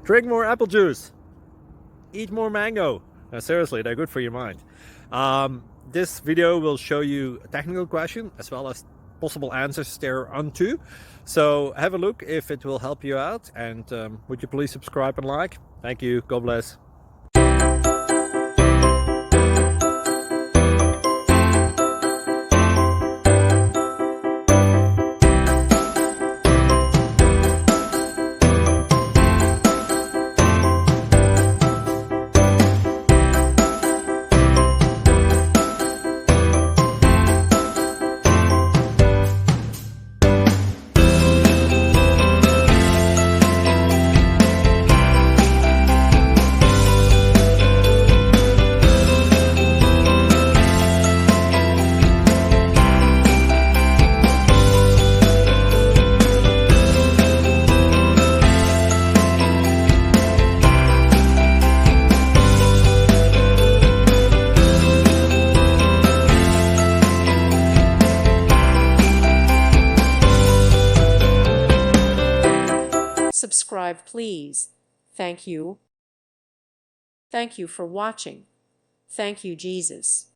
Drink more apple juice. Eat more mango. Seriously, they're good for your mind. This video will show you a technical question as well as possible answers thereunto. So have a look if it will help you out, and would you please subscribe and like? Thank you. God bless. Subscribe, please. Thank you. Thank you for watching. Thank you, Jesus.